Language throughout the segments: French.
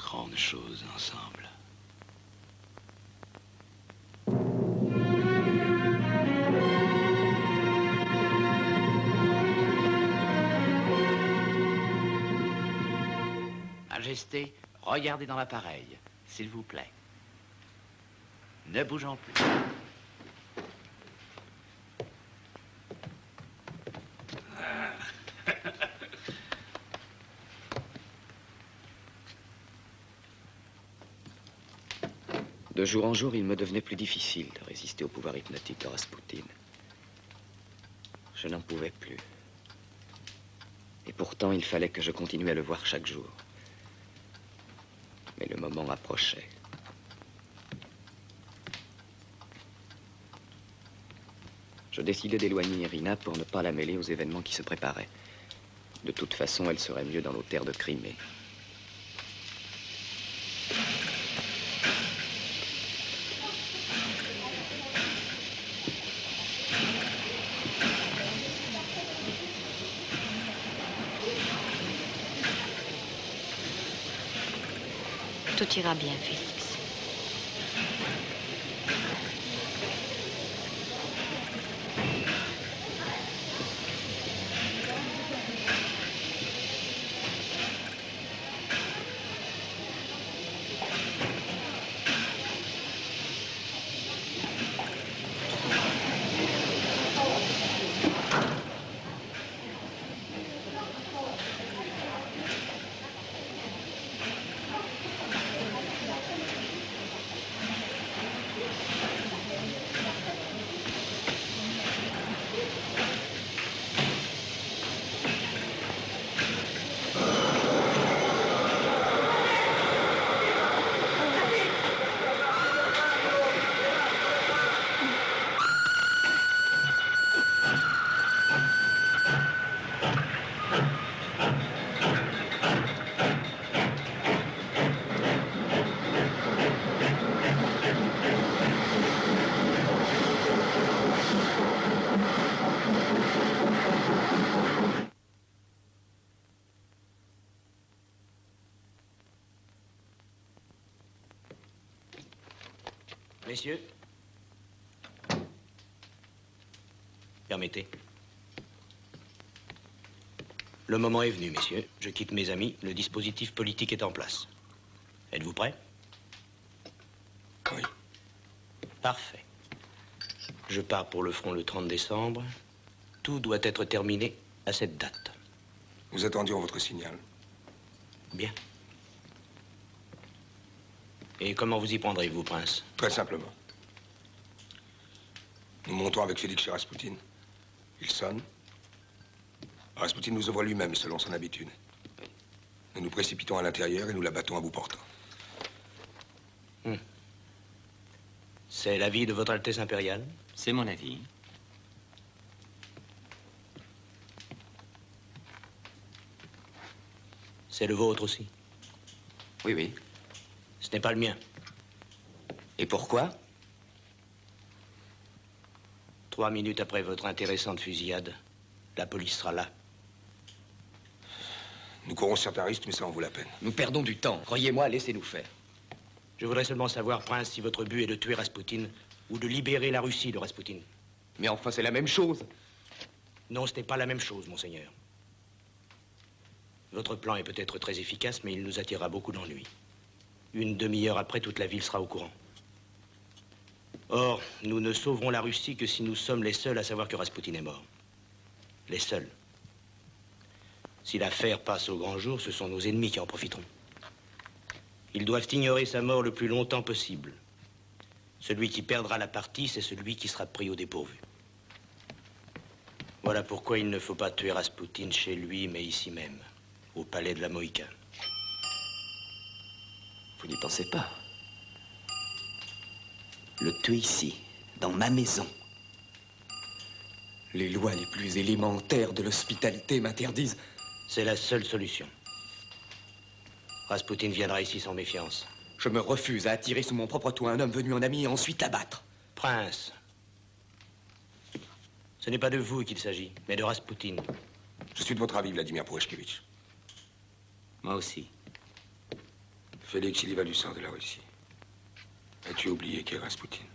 grandes choses ensemble. Majesté, regardez dans l'appareil, s'il vous plaît. Ne bougeons plus. De jour en jour, il me devenait plus difficile de résister au pouvoir hypnotique de Raspoutine. Je n'en pouvais plus. Et pourtant, il fallait que je continue à le voir chaque jour. Mais le moment approchait. Je décidai d'éloigner Irina pour ne pas la mêler aux événements qui se préparaient. De toute façon, elle serait mieux dans nos terres de Crimée. Tout ira bien, Félix. Messieurs, permettez. Le moment est venu, messieurs. Je quitte mes amis. Le dispositif politique est en place. Êtes-vous prêts? Oui. Parfait. Je pars pour le front le 30 décembre. Tout doit être terminé à cette date. Nous attendions votre signal. Bien. Et comment vous y prendrez-vous, prince? Très simplement. Nous montons avec Félix chez Raspoutine. Il sonne. Raspoutine nous ouvre lui-même, selon son habitude. Nous nous précipitons à l'intérieur et nous l'abattons à bout portant. C'est l'avis de votre Altesse impériale? C'est mon avis. C'est le vôtre aussi? Oui, oui. Ce n'est pas le mien. Et pourquoi? 3 minutes après votre intéressante fusillade, la police sera là. Nous courons certains risques, mais ça en vaut la peine. Nous perdons du temps. Croyez-moi, laissez-nous faire. Je voudrais seulement savoir, prince, si votre but est de tuer Raspoutine ou de libérer la Russie de Raspoutine. Mais enfin, c'est la même chose. Non, ce n'est pas la même chose, monseigneur. Votre plan est peut-être très efficace, mais il nous attirera beaucoup d'ennuis. Une demi-heure après, toute la ville sera au courant. Or, nous ne sauverons la Russie que si nous sommes les seuls à savoir que Raspoutine est mort. Les seuls. Si l'affaire passe au grand jour, ce sont nos ennemis qui en profiteront. Ils doivent ignorer sa mort le plus longtemps possible. Celui qui perdra la partie, c'est celui qui sera pris au dépourvu. Voilà pourquoi il ne faut pas tuer Raspoutine chez lui, mais ici même, au palais de la Mohicane. Vous n'y pensez pas? Le tuer ici, dans ma maison. Les lois les plus élémentaires de l'hospitalité m'interdisent. C'est la seule solution. Raspoutine viendra ici sans méfiance. Je me refuse à attirer sous mon propre toit un homme venu en ami et ensuite l'abattre. Prince, ce n'est pas de vous qu'il s'agit, mais de Raspoutine. Je suis de votre avis, Vladimir Poureshkevitch. Moi aussi. Félix, il y va du sang de la Russie. As-tu oublié qui est Rasputin?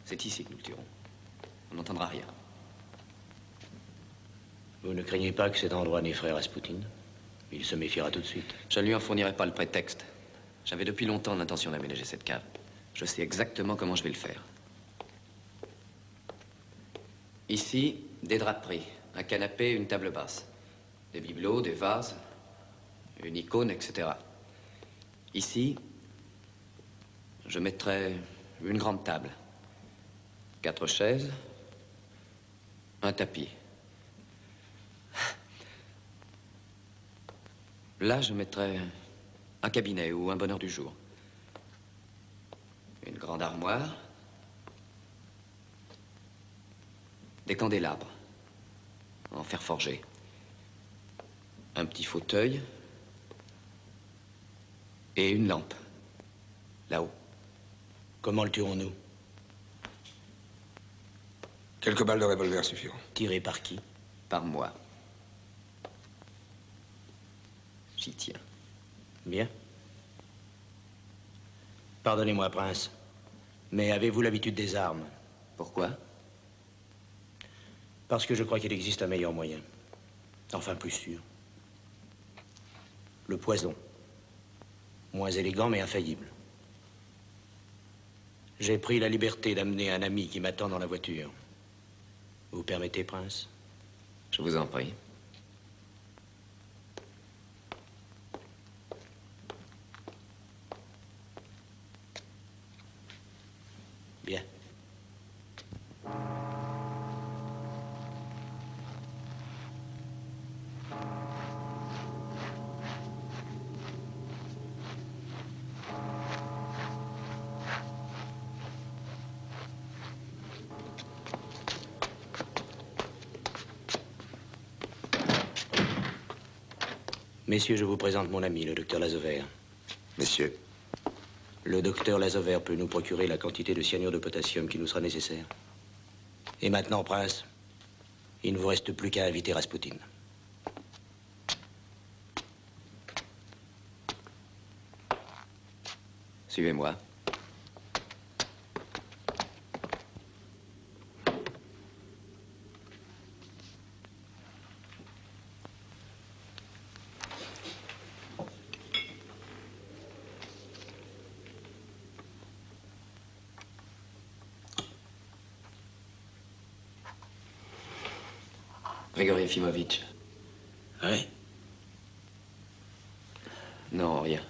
C'est ici que nous le tuerons. On n'entendra rien. Vous ne craignez pas que cet endroit n'effraie Rasputin? Il se méfiera tout de suite. Je ne lui en fournirai pas le prétexte. J'avais depuis longtemps l'intention d'aménager cette cave. Je sais exactement comment je vais le faire. Ici, des draperies, un canapé, une table basse. Des bibelots, des vases, une icône, etc. Ici, je mettrai une grande table. 4 chaises, un tapis. Là, je mettrai un cabinet ou un bonheur du jour. Une grande armoire. Des candélabres en fer forgé. Un petit fauteuil. Et une lampe. Là-haut. Comment le tuerons-nous? Quelques balles de revolver suffiront. Tirées par qui? Par moi. J'y tiens. Bien. Pardonnez-moi, prince, mais avez-vous l'habitude des armes? Pourquoi? Parce que je crois qu'il existe un meilleur moyen. Enfin, plus sûr. Le poison. Moins élégant, mais infaillible. J'ai pris la liberté d'amener un ami qui m'attend dans la voiture. Vous permettez, prince? Je vous en prie. Bien. Messieurs, je vous présente mon ami, le docteur Lazover. Messieurs, Le docteur Lazover peut nous procurer la quantité de cyanure de potassium qui nous sera nécessaire. Et maintenant, prince, il ne vous reste plus qu'à inviter Rasputin. Suivez-moi. Grigori Efimovitch. Oui? Non, rien.